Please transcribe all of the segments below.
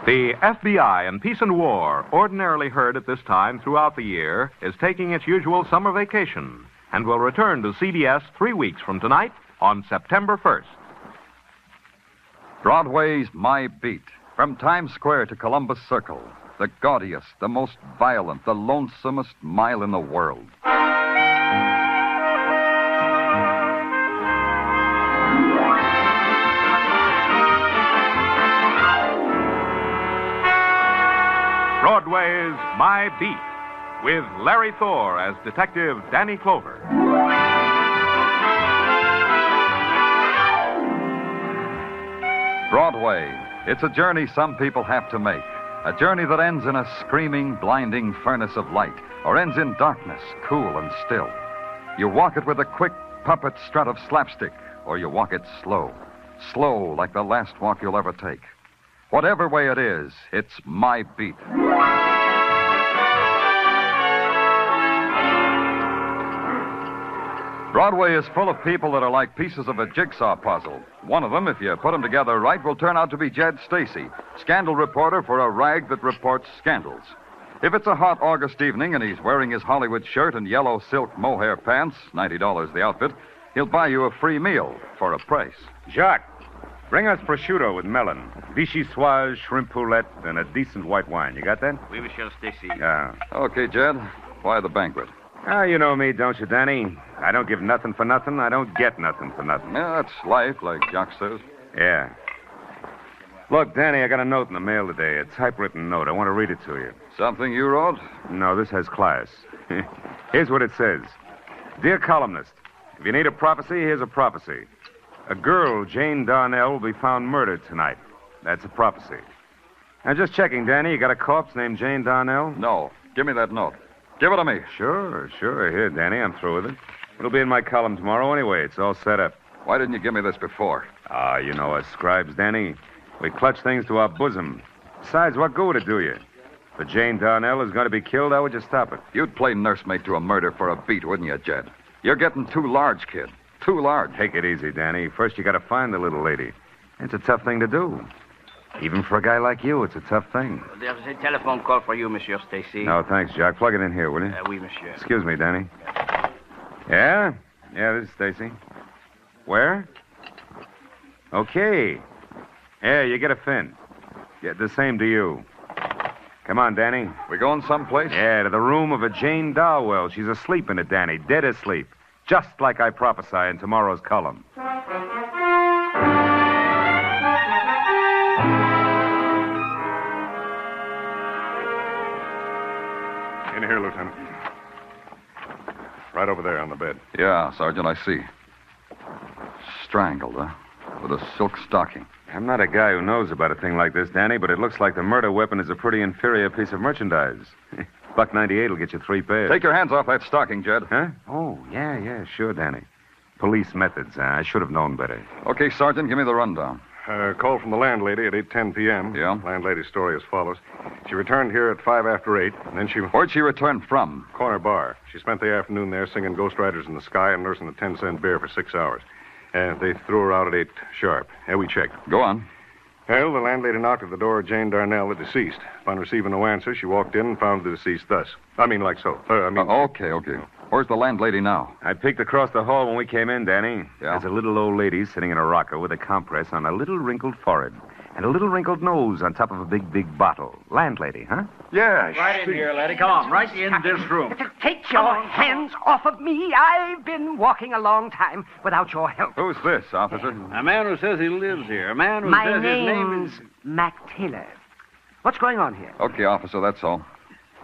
The FBI in Peace and War, ordinarily heard at this time throughout the year, is taking its usual summer vacation and will return to CBS 3 weeks from tonight on September 1st. Broadway's My Beat. From Times Square to Columbus Circle. The gaudiest, the most violent, the lonesomest mile in the world. Broadway's My Beat, with Larry Thor as Detective Danny Clover. Broadway. It's a journey some people have to make. A journey that ends in a screaming, blinding furnace of light, or ends in darkness, cool and still. You walk it with a quick puppet strut of slapstick, or you walk it slow. Slow like the last walk you'll ever take. Whatever way it is, it's My Beat. Broadway is full of people that are like pieces of a jigsaw puzzle. One of them, if you put them together right, will turn out to be Jed Stacy, scandal reporter for a rag that reports scandals. If it's a hot August evening and he's wearing his Hollywood shirt and yellow silk mohair pants, $90 the outfit, he'll buy you a free meal for a price. Jacques, bring us prosciutto with melon, vichyssoise, shrimp poulette, and a decent white wine. You got that? Oui, Monsieur Stacy. Yeah. Okay, Jed. Why the banquet? Ah, you know me, don't you, Danny? I don't give nothing for nothing. I don't get nothing for nothing. Yeah, that's life, like Jacques says. Yeah. Look, Danny, I got a note in the mail today. A typewritten note. I want to read it to you. Something you wrote? No, this has class. Here's what it says. Dear columnist, if you need a prophecy, here's a prophecy. A girl, Jane Darnell, will be found murdered tonight. That's a prophecy. Now, just checking, Danny, you got a corpse named Jane Darnell? No. Give me that note. Give it to me. Sure. Here, Danny, I'm through with it. It'll be in my column tomorrow anyway. It's all set up. Why didn't you give me this before? Ah, you know us scribes, Danny. We clutch things to our bosom. Besides, what good would it do you? If Jane Darnell is going to be killed, how would you stop it? You'd play nursemaid to a murder for a beat, wouldn't you, Jed? You're getting too large, kid. Too large. Take it easy, Danny. First, you got to find the little lady. It's a tough thing to do. Even for a guy like you, it's a tough thing. There's a telephone call for you, Monsieur Stacy. No, thanks, Jack. Plug it in here, will you? Oui, monsieur. Excuse me, Danny. Yeah? Yeah, this is Stacy. Where? Okay. Yeah, you get a fin. Yeah, the same to you. Come on, Danny. We going someplace? Yeah, to the room of a Jane Darwell. She's asleep in it, Danny. Dead asleep. Just like I prophesy in tomorrow's column. In here, Lieutenant. Right over there on the bed. Yeah, Sergeant, I see. Strangled, huh? With a silk stocking. I'm not a guy who knows about a thing like this, Danny, but it looks like the murder weapon is a pretty inferior piece of merchandise. $1.98 will get you 3 pairs. Take your hands off that stocking, Jed. Huh? Oh, yeah, sure, Danny. Police methods. I should have known better. Okay, Sergeant, give me the rundown. Call from the landlady at 8:10 p.m. Yeah? Landlady's story as follows. She returned here at 5 after 8, and then she... Where'd she return from? Corner bar. She spent the afternoon there singing Ghost Riders in the Sky and nursing a 10-cent beer for 6 hours. They threw her out at 8 sharp. We checked. Go on. Well, the landlady knocked at the door of Jane Darnell, the deceased. Upon receiving no answer, she walked in and found the deceased thus. I mean, like so. Okay. Where's the landlady now? I peeked across the hall when we came in, Danny. Yeah? There's a little old lady sitting in a rocker with a compress on a little wrinkled forehead and a little wrinkled nose on top of a big bottle. Landlady, huh? Yeah, Right in here, laddie. Come on, right in this room. Take your hands off of me. I've been walking a long time without your help. Who's this, officer? A man who says he lives here. A man who My says his name name's is... Mac Taylor. What's going on here? Okay, officer, that's all.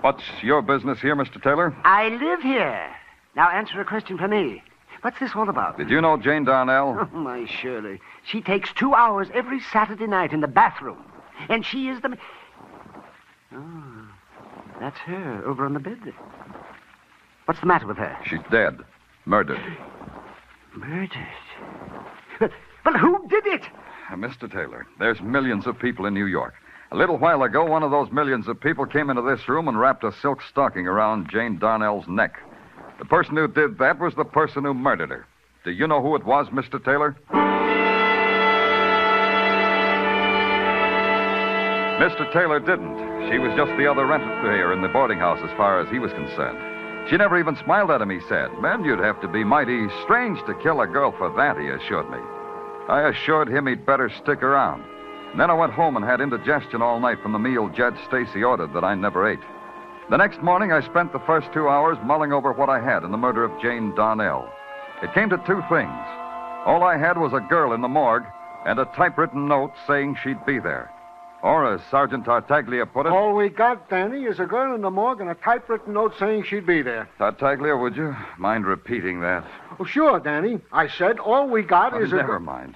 What's your business here, Mr. Taylor? I live here. Now answer a question for me. What's this all about? Did you know Jane Darnell? Oh, my Shirley. She takes 2 hours every Saturday night in the bathroom. And she is the... Oh, that's her over on the bed. What's the matter with her? She's dead. Murdered. Murdered? But who did it? Mr. Taylor, there's millions of people in New York. A little while ago, one of those millions of people came into this room and wrapped a silk stocking around Jane Darnell's neck. The person who did that was the person who murdered her. Do you know who it was, Mr. Taylor? Mr. Taylor didn't. She was just the other renter here in the boarding house as far as he was concerned. She never even smiled at him, he said. Man, you'd have to be mighty strange to kill a girl for that, he assured me. I assured him he'd better stick around. And then I went home and had indigestion all night from the meal Judge Stacy ordered that I never ate. The next morning, I spent the first 2 hours mulling over what I had in the murder of Jane Darnell. It came to two things. All I had was a girl in the morgue and a typewritten note saying she'd be there. Or, as Sergeant Tartaglia put it... All we got, Danny, is a girl in the morgue and a typewritten note saying she'd be there. Tartaglia, would you mind repeating that? Oh, sure, Danny. I said all we got is a... Never mind.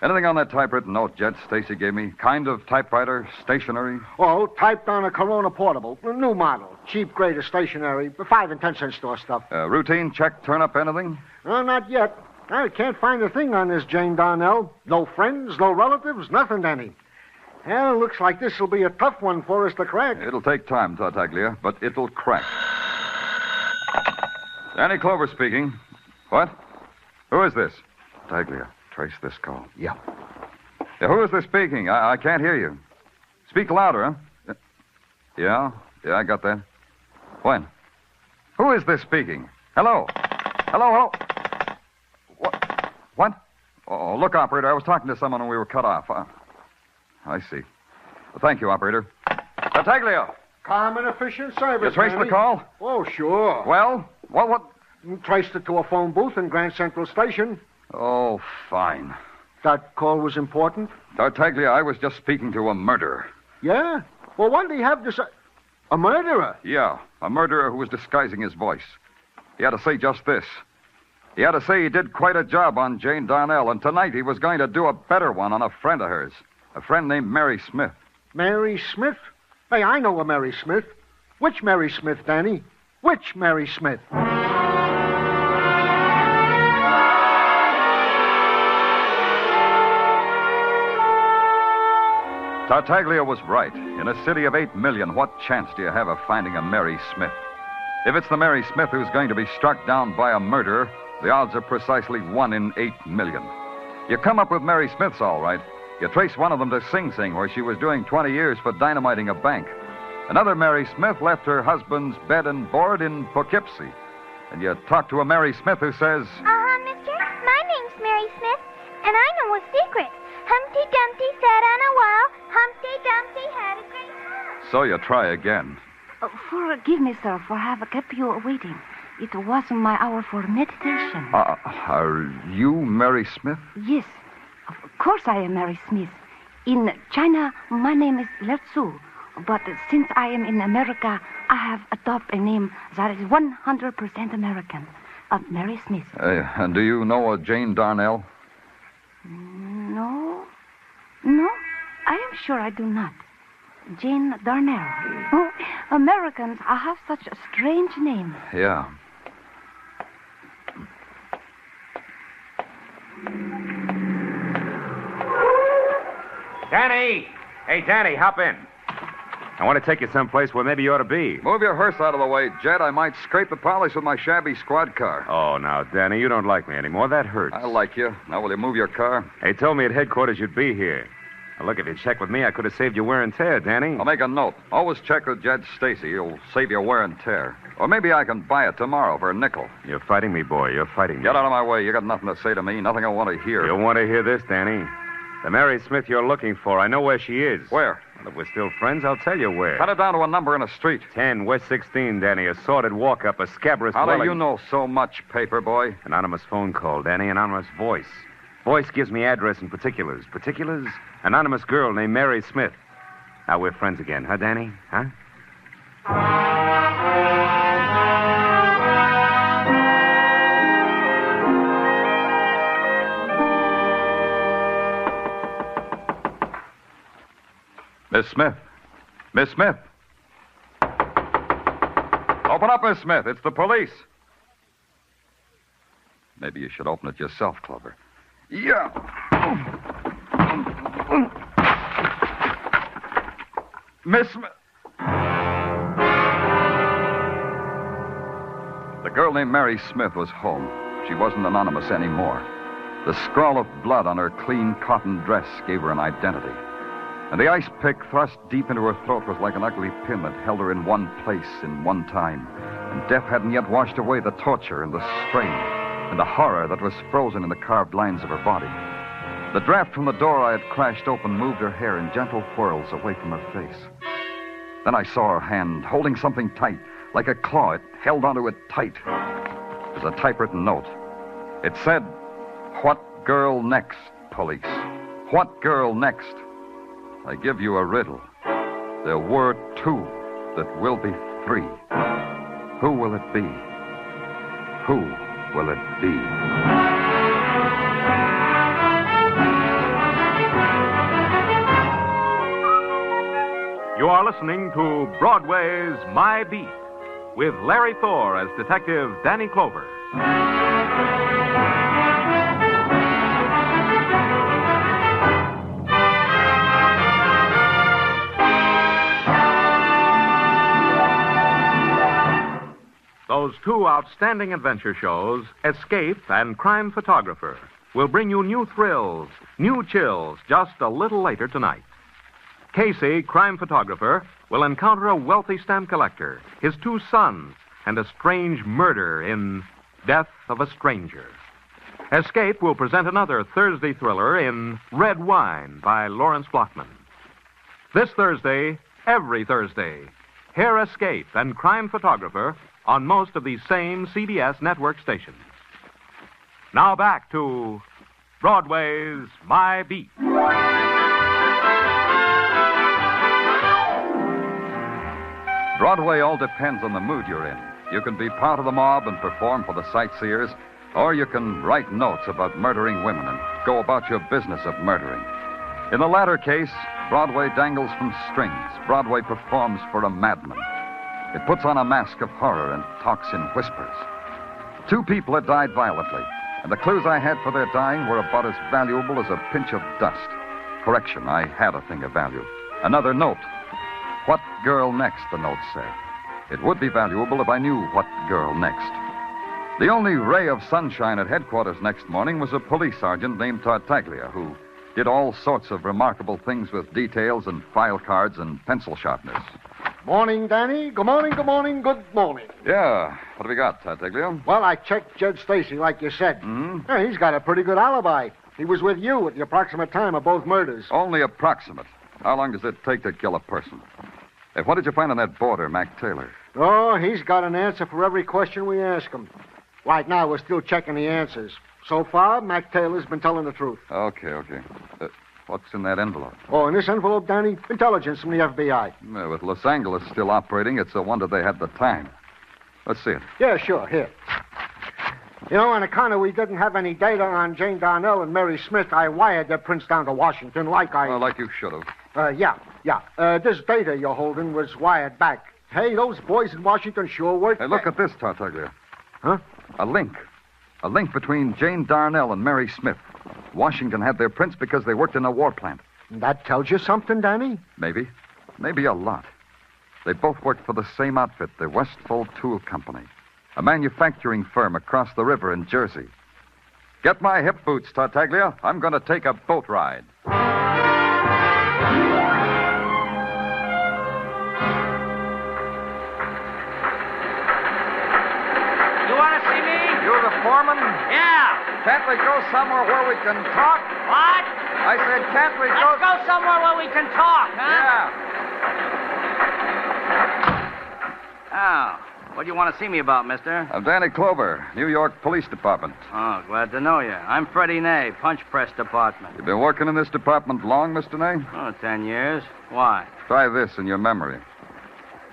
Anything on that typewritten note Judge Stacy gave me? Kind of typewriter, stationery? Oh, typed on a Corona Portable. A new model. Cheap grade of stationery. 5 and 10 cent store stuff. Routine check, turn up anything? Not yet. I can't find a thing on this Jane Darnell. No friends, no relatives, nothing, Danny. Well, looks like this will be a tough one for us to crack. It'll take time, Tartaglia, but it'll crack. Danny Clover speaking. What? Who is this? Tartaglia, trace this call. Yeah. Who is this speaking? I can't hear you. Speak louder, huh? Yeah, I got that. When? Who is this speaking? Hello? Hello? What? Oh, look, operator, I was talking to someone when we were cut off. I see. Well, thank you, operator. Tartaglia! Calm and efficient service, You traced Danny. the call? Oh, sure. Well, what? Traced it to a phone booth in Grand Central Station. Oh, fine. That call was important? Tartaglia, I was just speaking to a murderer. Yeah? Well, what did he have to say? A murderer? Yeah, a murderer who was disguising his voice. He had to say just this. He had to say he did quite a job on Jane Darnell, and tonight he was going to do a better one on a friend of hers. A friend named Mary Smith. Mary Smith? Hey, I know a Mary Smith. Which Mary Smith, Danny? Which Mary Smith? Tartaglia was right. In a city of 8 million, what chance do you have of finding a Mary Smith? If it's the Mary Smith who's going to be struck down by a murderer, the odds are precisely 1 in 8 million. You come up with Mary Smiths, all right. You trace one of them to Sing Sing, where she was doing 20 years for dynamiting a bank. Another Mary Smith left her husband's bed and board in Poughkeepsie. And you talk to a Mary Smith who says... mister. My name's Mary Smith, and I know a secret. Humpty Dumpty sat on a wall. Humpty Dumpty had a great time. So you try again. Forgive me, sir, for have kept you waiting. It wasn't my hour for meditation. Are you Mary Smith? Yes, of course I am Mary Smith. In China, my name is Larry Thor. But since I am in America, I have adopted a name that is 100% American. Mary Smith. And do you know a Jane Darnell? No, I am sure I do not. Jane Darnell. Oh, Americans have such a strange name. Yeah. Danny! Hey, Danny, hop in. I want to take you someplace where maybe you ought to be. Move your hearse out of the way, Jed. I might scrape the polish with my shabby squad car. Oh, now, Danny, you don't like me anymore. That hurts. I like you. Now, will you move your car? They told me at headquarters you'd be here. Now, look, if you checked with me, I could have saved you wear and tear, Danny. I'll make a note. Always check with Judge Stacy. He'll save you wear and tear. Or maybe I can buy it tomorrow for a nickel. You're fighting me, boy. You're fighting me. Get out of my way. You got nothing to say to me. Nothing I want to hear. You'll want to hear this, Danny. The Mary Smith you're looking for, I know where she is. Where? Well, if we're still friends, I'll tell you where. Cut it down to a number in a street. 10 West 16, Danny. A sordid walk-up, a scabrous How dwelling. do you know so much, paper boy? Anonymous phone call, Danny. Anonymous voice. Voice gives me address and particulars. Particulars? Anonymous girl named Mary Smith. Now we're friends again, huh, Danny? Huh? Miss Smith. Miss Smith. Open up, Miss Smith. It's the police. Maybe you should open it yourself, Clover. Yeah. Miss Smith. The girl named Mary Smith was home. She wasn't anonymous anymore. The scrawl of blood on her clean cotton dress gave her an identity. And the ice pick thrust deep into her throat was like an ugly pin that held her in one place in one time. And death hadn't yet washed away the torture and the strain and the horror that was frozen in the carved lines of her body. The draft from the door I had crashed open moved her hair in gentle whirls away from her face. Then I saw her hand holding something tight, like a claw. It held onto it tight. It was a typewritten note. It said, "What girl next, police? What girl next? I give you a riddle. There were two that will be three. Who will it be? Who will it be?" You are listening to Broadway's My Beat with Larry Thor as Detective Danny Clover. Those two outstanding adventure shows, Escape and Crime Photographer, will bring you new thrills, new chills, just a little later tonight. Casey, crime photographer, will encounter a wealthy stamp collector, his two sons, and a strange murder in Death of a Stranger. Escape will present another Thursday thriller in Red Wine by Lawrence Blockman. This Thursday, every Thursday, hear Escape and Crime Photographer on most of these same CBS network stations. Now back to Broadway's My Beat. Broadway all depends on the mood you're in. You can be part of the mob and perform for the sightseers, or you can write notes about murdering women and go about your business of murdering. In the latter case, Broadway dangles from strings. Broadway performs for a madman. It puts on a mask of horror and talks in whispers. Two people had died violently, and the clues I had for their dying were about as valuable as a pinch of dust. Correction, I had a thing of value. Another note. What girl next, the note said. It would be valuable if I knew what girl next. The only ray of sunshine at headquarters next morning was a police sergeant named Tartaglia, who did all sorts of remarkable things with details and file cards and pencil sharpeners. Morning, Danny. Good morning, good morning, good morning. Yeah. What have we got, Tartaglia? Well, I checked Judge Stacy, like you said. Mm-hmm. Yeah, he's got a pretty good alibi. He was with you at the approximate time of both murders. Only approximate. How long does it take to kill a person? Hey, what did you find on that boarder, Mac Taylor? Oh, he's got an answer for every question we ask him. Right now, we're still checking the answers. So far, Mac Taylor's been telling the truth. Okay. What's in that envelope? Oh, in this envelope, Danny, intelligence from the FBI. Yeah, with Los Angeles still operating, it's a wonder they had the time. Let's see it. Yeah, sure. Here. You know, on account of we didn't have any data on Jane Darnell and Mary Smith, I wired their prints down to Washington like I... Well, like you should have. Yeah. This data you're holding was wired back. Hey, those boys in Washington sure work... Hey, look at this, Tartaglia. Huh? A link. A link between Jane Darnell and Mary Smith. Washington had their prints because they worked in a war plant. That tells you something, Danny? Maybe. Maybe a lot. They both worked for the same outfit, the Westfall Tool Company, a manufacturing firm across the river in Jersey. Get my hip boots, Tartaglia. I'm going to take a boat ride. You want to see me? You're the foreman? Yeah. Can't we go somewhere where we can talk? What? I said, can't we go... Let's go somewhere where we can talk, huh? Yeah. Oh, what do you want to see me about, mister? I'm Danny Clover, New York Police Department. Oh, glad to know you. I'm Freddie Ney, Punch Press Department. You've been working in this department long, Mr. Ney? Oh, 10 years. Why? Try this in your memory.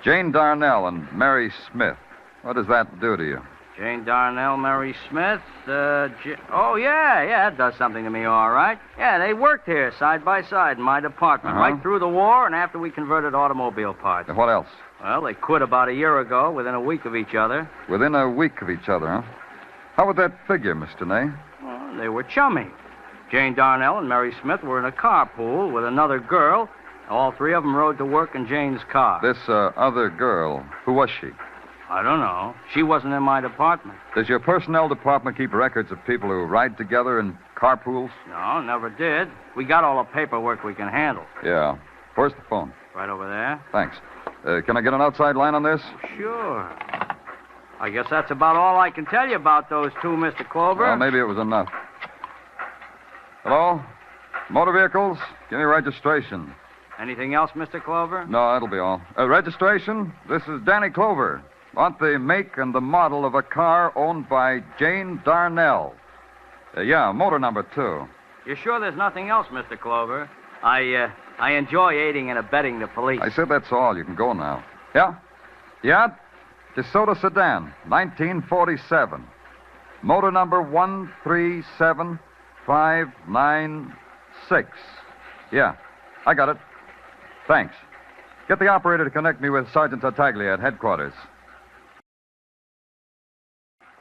Jane Darnell and Mary Smith. What does that do to you? Jane Darnell, Mary Smith, oh, yeah, it does something to me, all right. Yeah, they worked here side by side in my department, right through the war and after we converted automobile parts. And what else? Well, they quit about a year ago, within a week of each other. Within a week of each other, huh? How would that figure, Mr. Ney? Well, they were chummy. Jane Darnell and Mary Smith were in a carpool with another girl. All three of them rode to work in Jane's car. This other girl, who was she? I don't know. She wasn't in my department. Does your personnel department keep records of people who ride together in carpools? No, never did. We got all the paperwork we can handle. Yeah. Where's the phone? Right over there. Thanks. Can I get an outside line on this? Sure. I guess that's about all I can tell you about those two, Mr. Clover. Well, maybe it was enough. Hello? Motor vehicles? Give me registration. Anything else, Mr. Clover? No, that'll be all. Registration? This is Danny Clover. Want the make and the model of a car owned by Jane Darnell. Yeah, motor number 2. You sure there's nothing else, Mr. Clover? I enjoy aiding and abetting the police. I said that's all. You can go now. Yeah? Yeah? DeSoto sedan, 1947. Motor number 137596. Yeah, I got it. Thanks. Get the operator to connect me with Sergeant Tartaglia at headquarters.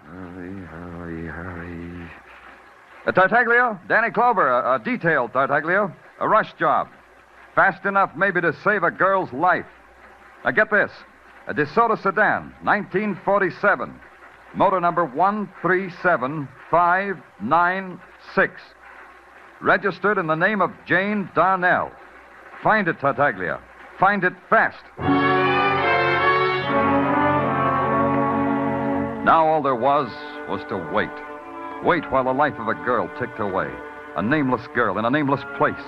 Hurry. Tartaglia, Danny Clover, a detail, Tartaglia. A rush job. Fast enough maybe to save a girl's life. Now get this. A DeSoto sedan, 1947. Motor number 137596. Registered in the name of Jane Darnell. Find it, Tartaglia. Find it fast. Now all there was to wait. Wait while the life of a girl ticked away. A nameless girl in a nameless place.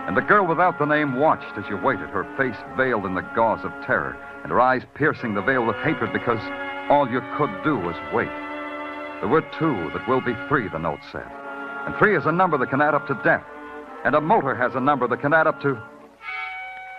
And the girl without the name watched as you waited, her face veiled in the gauze of terror, and her eyes piercing the veil with hatred because all you could do was wait. There were 2 that will be 3, the note said. And 3 is a number that can add up to death. And a motor has a number that can add up to...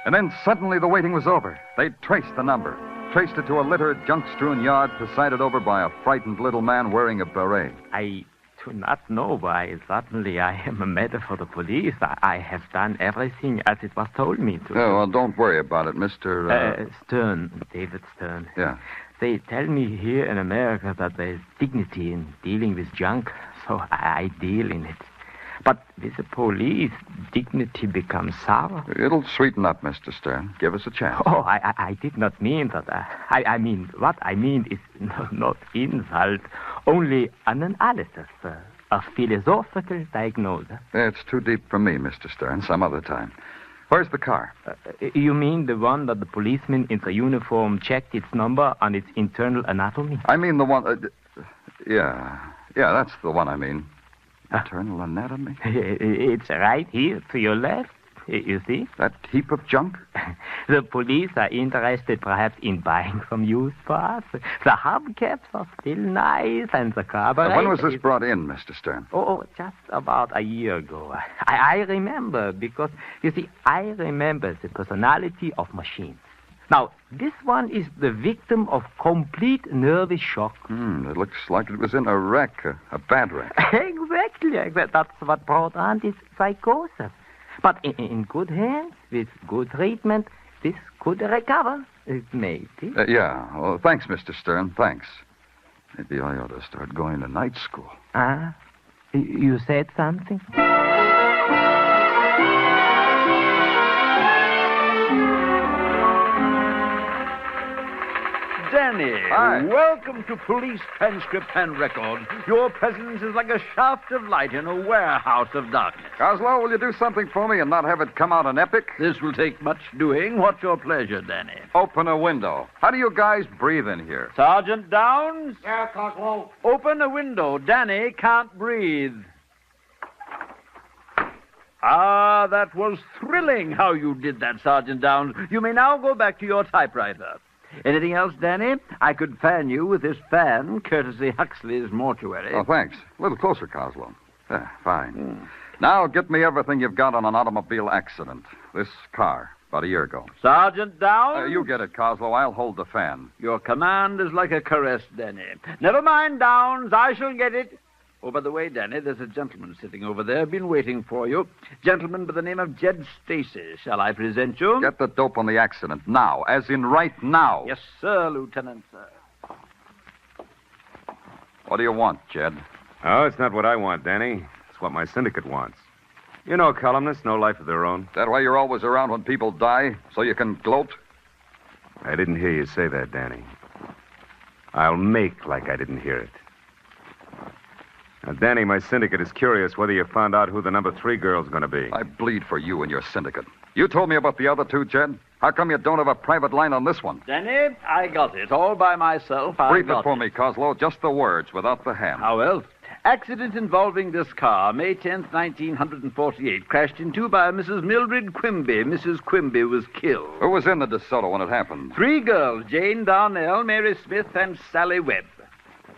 And then suddenly the waiting was over. They'd traced the number. Traced it to a littered, junk-strewn yard presided over by a frightened little man wearing a beret. I do not know why suddenly I am a matter for the police. I have done everything as it was told me to. Oh, well, don't worry about it, Mr. Stern, David Stern. Yeah. They tell me here in America that there's dignity in dealing with junk, so I deal in it. But with the police, dignity becomes sour. It'll sweeten up, Mr. Stern. Give us a chance. Oh, I did not mean that. I mean, what I mean is not insult, only an analysis, a philosophical diagnosis. It's too deep for me, Mr. Stern. Some other time. Where's the car? You mean the one that the policeman in the uniform checked its number on its internal anatomy? I mean the one... Yeah, that's the one I mean. Internal anatomy? It's right here to your left. You see? That heap of junk? The police are interested perhaps in buying some used parts. The hubcaps are still nice and the carburetor... When was this brought in, Mr. Stern? Oh, just about a year ago. I remember because, you see, I remember the personality of machines. Now, this one is the victim of complete nervous shock. It looks like it was in a wreck, a bad wreck. Exactly. That's what brought on this psychosis. But in good hands, with good treatment, this could recover, maybe. Yeah. Well, thanks, Mr. Stern. Thanks. Maybe I ought to start going to night school. You said something? Danny, hi. Welcome to Police Transcript and Record. Your presence is like a shaft of light in a warehouse of darkness. Coslow, will you do something for me and not have it come out an epic? This will take much doing. What's your pleasure, Danny? Open a window. How do you guys breathe in here? Sergeant Downs? Yeah, Coslow. Open a window. Danny can't breathe. Ah, that was thrilling how you did that, Sergeant Downs. You may now go back to your typewriter. Anything else, Danny? I could fan you with this fan, courtesy Huxley's mortuary. Oh, thanks. A little closer, Coslow. Fine. Now get me everything you've got on an automobile accident. This car, about a year ago. Sergeant Downs? You get it, Coslow. I'll hold the fan. Your command is like a caress, Danny. Never mind, Downs. I shall get it. Oh, by the way, Danny, there's a gentleman sitting over there, been waiting for you. Gentleman by the name of Jed Stacy. Shall I present you? Get the dope on the accident now, as in right now. Yes, sir, Lieutenant, sir. What do you want, Jed? Oh, it's not what I want, Danny. It's what my syndicate wants. You know, columnists, no life of their own. That why you're always around when people die, so you can gloat? I didn't hear you say that, Danny. I'll make like I didn't hear it. Now, Danny, my syndicate is curious whether you found out who the number 3 girl's going to be. I bleed for you and your syndicate. You told me about the other 2, Jed. How come you don't have a private line on this one? Danny, I got it. All by myself. Brief it for me, Coslow. Just the words, without the ham. How well? Accident involving this car, May 10th, 1948. Crashed into by Mrs. Mildred Quimby. Mrs. Quimby was killed. Who was in the DeSoto when it happened? 3 girls, Jane Darnell, Mary Smith, and Sally Webb.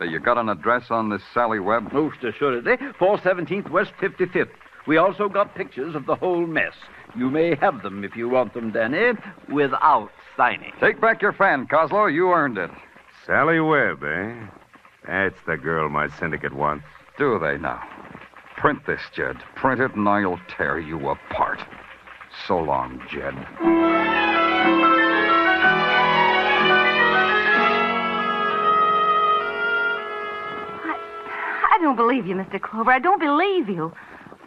You got an address on this Sally Webb? Most assuredly. 417th West 55th. We also got pictures of the whole mess. You may have them if you want them, Danny, without signing. Take back your fan, Coslow. You earned it. Sally Webb, eh? That's the girl my syndicate wants. Do they now? Print this, Jed. Print it and I'll tear you apart. So long, Jed. I don't believe you, Mr. Clover. I don't believe you.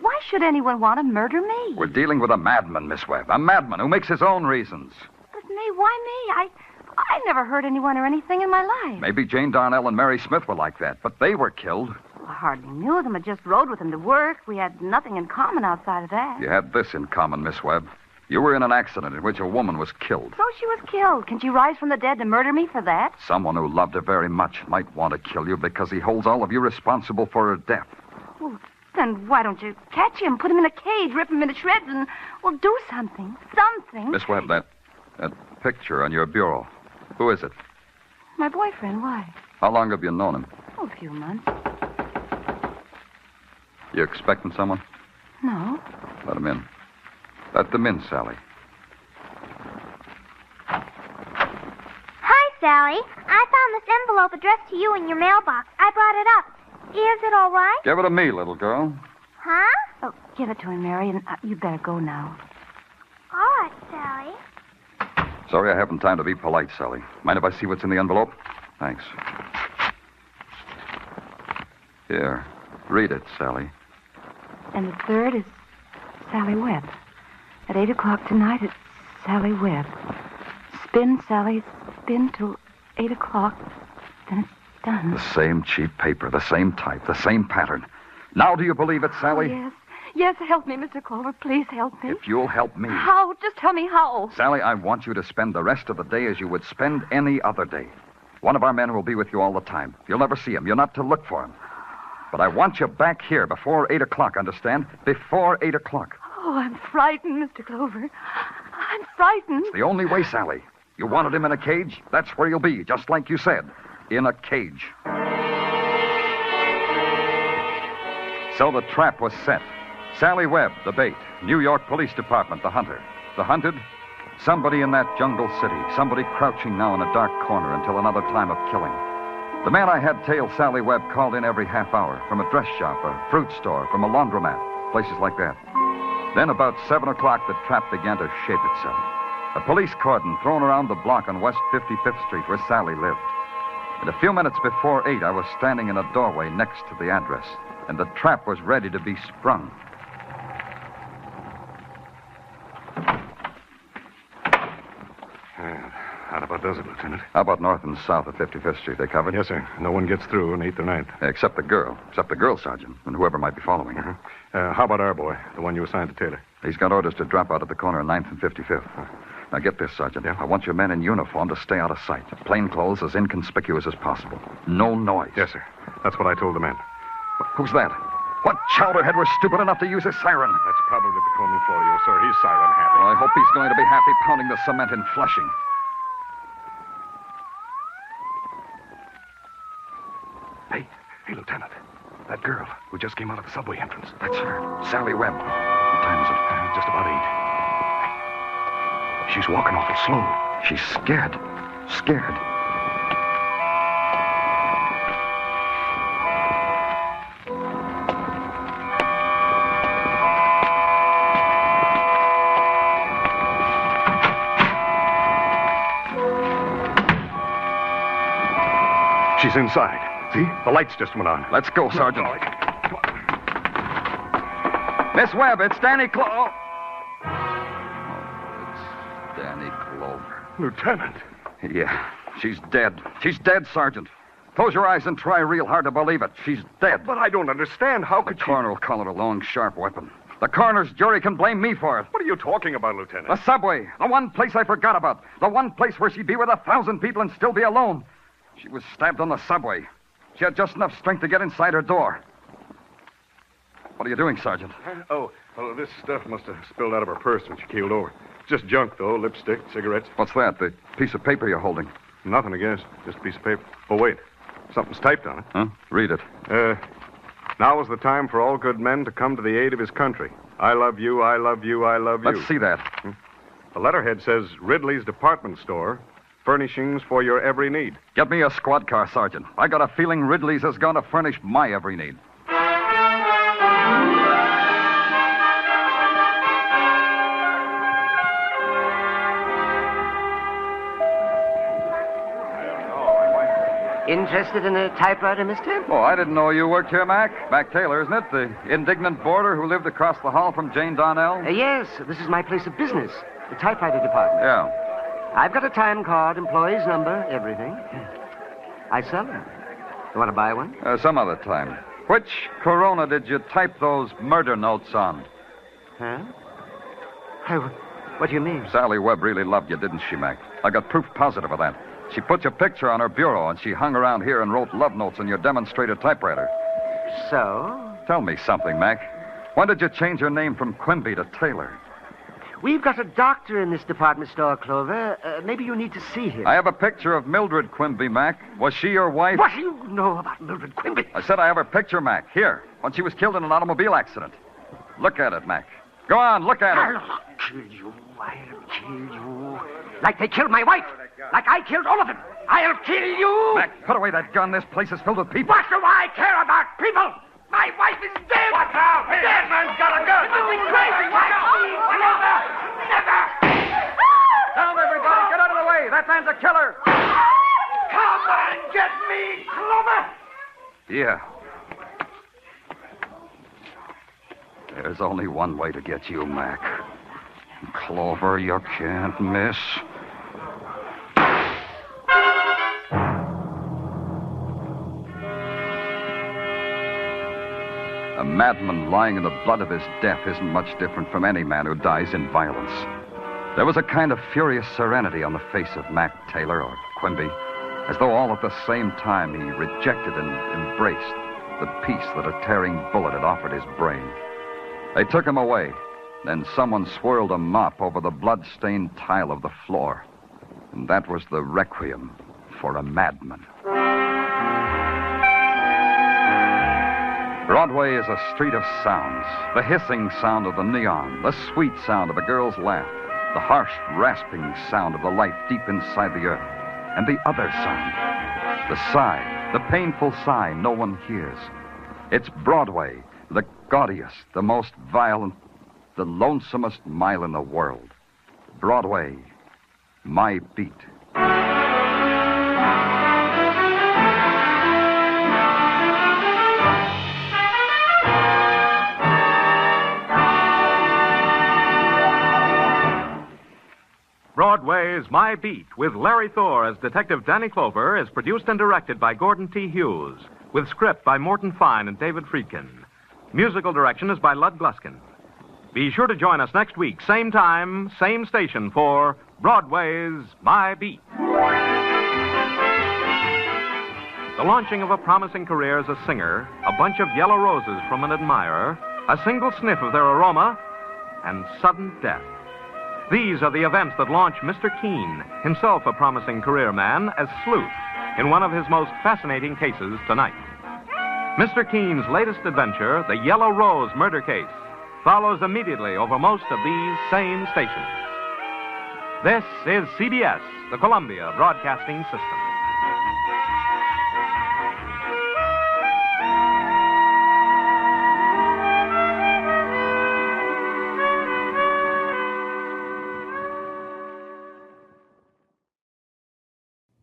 Why should anyone want to murder me? We're dealing with a madman, Miss Webb. A madman who makes his own reasons. But me? Why me? I never hurt anyone or anything in my life. Maybe Jane Darnell and Mary Smith were like that, but they were killed. I hardly knew them. I just rode with them to work. We had nothing in common outside of that. You had this in common, Miss Webb. You were in an accident in which a woman was killed. So she was killed. Can she rise from the dead to murder me for that? Someone who loved her very much might want to kill you because he holds all of you responsible for her death. Well, then why don't you catch him, put him in a cage, rip him into shreds, and, well, do something. Something. Miss Webb, that picture on your bureau, who is it? My boyfriend. Why? How long have you known him? Oh, a few months. You expecting someone? No. Let him in. Let them in, Sally. Hi, Sally. I found this envelope addressed to you in your mailbox. I brought it up. Is it all right? Give it to me, little girl. Huh? Oh, give it to him, Mary, and you better go now. All right, Sally. Sorry I haven't time to be polite, Sally. Mind if I see what's in the envelope? Thanks. Here. Read it, Sally. And the third is Sally Webb. At 8 o'clock tonight, it's Sally Webb. Spin, Sally, spin till 8 o'clock. Then it's done. The same cheap paper, the same type, the same pattern. Now do you believe it, Sally? Oh, yes. Yes, help me, Mr. Clover. Please help me. If you'll help me. How? Just tell me how. Sally, I want you to spend the rest of the day as you would spend any other day. One of our men will be with you all the time. You'll never see him. You're not to look for him. But I want you back here before 8 o'clock, understand? Before 8 o'clock. Oh, I'm frightened, Mr. Clover. I'm frightened. It's the only way, Sally. You wanted him in a cage? That's where he'll be, just like you said. In a cage. So the trap was set. Sally Webb, the bait. New York Police Department, the hunter. The hunted? Somebody in that jungle city. Somebody crouching now in a dark corner until another time of killing. The man I had tail Sally Webb called in every half hour from a dress shop, a fruit store, from a laundromat, places like that. Then about 7 o'clock, the trap began to shape itself. A police cordon thrown around the block on West 55th Street where Sally lived. And a few minutes before 8, I was standing in a doorway next to the address, and the trap was ready to be sprung. How about does it, Lieutenant? How about north and south of 55th Street? They covered? Yes, sir. No one gets through on 8th or 9th. Except the girl. Except the girl, Sergeant, and whoever might be following her. How about our boy, the one you assigned to Taylor? He's got orders to drop out at the corner of 9th and 55th. Now, get this, Sergeant. Yeah? I want your men in uniform to stay out of sight. Plain clothes as inconspicuous as possible. No noise. Yes, sir. That's what I told the men. Who's that? What chowderhead was stupid enough to use his siren? That's probably Patrolman Florio, sir. He's siren happy. Well, I hope he's going to be happy pounding the cement in Flushing. Hey, Lieutenant. That girl who just came out of the subway entrance. That's her. Sally Webb. What time is it? Just about 8. She's walking awful slow. She's scared. Scared. She's inside. See? The lights just went on. Let's go, Sergeant. Come on. Miss Webb, it's Danny Clover. Oh, it's Danny Clover. Lieutenant. Yeah, she's dead. She's dead, Sergeant. Close your eyes and try real hard to believe it. She's dead. But I don't understand. How could The coroner will call it a long, sharp weapon. The coroner's jury can blame me for it. What are you talking about, Lieutenant? The subway. The one place I forgot about. The one place where she'd be with 1,000 people and still be alone. She was stabbed on the subway. She had just enough strength to get inside her door. What are you doing, Sergeant? Oh, this stuff must have spilled out of her purse when she keeled over. Just junk, though. Lipstick, cigarettes. What's that? The piece of paper you're holding? Nothing, I guess. Just a piece of paper. Oh, wait. Something's typed on it. Huh? Read it. Now is the time for all good men to come to the aid of his country. I love you, I love you, I love you. Let's see that. The letterhead says Ridley's Department Store, furnishings for your every need. Get me a squad car, Sergeant. I got a feeling Ridley's is going to furnish my every need. Interested in a typewriter, mister? Oh, I didn't know you worked here, Mac. Mac Taylor, isn't it? The indignant boarder who lived across the hall from Jane Donnell? Yes, this is my place of business, the typewriter department. Yeah. I've got a time card, employee's number, everything. I sell them. You want to buy one? Some other time. Which Corona did you type those murder notes on? Huh? What do you mean? Sally Webb really loved you, didn't she, Mac? I got proof positive of that. She put your picture on her bureau, and she hung around here and wrote love notes on your demonstrator typewriter. So? Tell me something, Mac. When did you change your name from Quimby to Taylor? We've got a doctor in this department store, Clover. Maybe you need to see him. I have a picture of Mildred Quimby, Mac. Was she your wife? What do you know about Mildred Quimby? I said I have her picture, Mac. Here, when she was killed in an automobile accident. Look at it, Mac. Go on, look at it. I'll kill you. I'll kill you. Like they killed my wife. Like I killed all of them. I'll kill you. Mac, put away that gun. This place is filled with people. What do I care about people? My wife is dead. Watch out! Hey, that man's got a gun! You must be crazy. Never. Never. Down, everybody. Get out of the way. That man's a killer. Come and get me, Clover. Yeah. There's only one way to get you, Mac. Clover, you can't miss. A madman lying in the blood of his death isn't much different from any man who dies in violence. There was a kind of furious serenity on the face of Mac Taylor, or Quimby, as though all at the same time he rejected and embraced the peace that a tearing bullet had offered his brain. They took him away. Then someone swirled a mop over the blood-stained tile of the floor. And that was the requiem for a madman. Broadway is a street of sounds. The hissing sound of the neon, the sweet sound of a girl's laugh, the harsh, rasping sound of the life deep inside the earth, and the other sound, the sigh, the painful sigh no one hears. It's Broadway, the gaudiest, the most violent, the lonesomest mile in the world. Broadway, my beat. Broadway's My Beat, with Larry Thor as Detective Danny Clover, is produced and directed by Gordon T. Hughes, with script by Morton Fine and David Friedkin. Musical direction is by Lud Gluskin. Be sure to join us next week, same time, same station, for Broadway's My Beat. The launching of a promising career as a singer, a bunch of yellow roses from an admirer, a single sniff of their aroma, and sudden death. These are the events that launch Mr. Keene, himself a promising career man, as sleuth in one of his most fascinating cases tonight. Mr. Keene's latest adventure, the Yellow Rose murder case, follows immediately over most of these same stations. This is CBS, the Columbia Broadcasting System.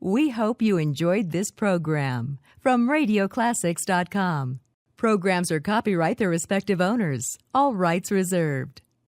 We hope you enjoyed this program from RadioClassics.com. Programs are copyright their respective owners. All rights reserved.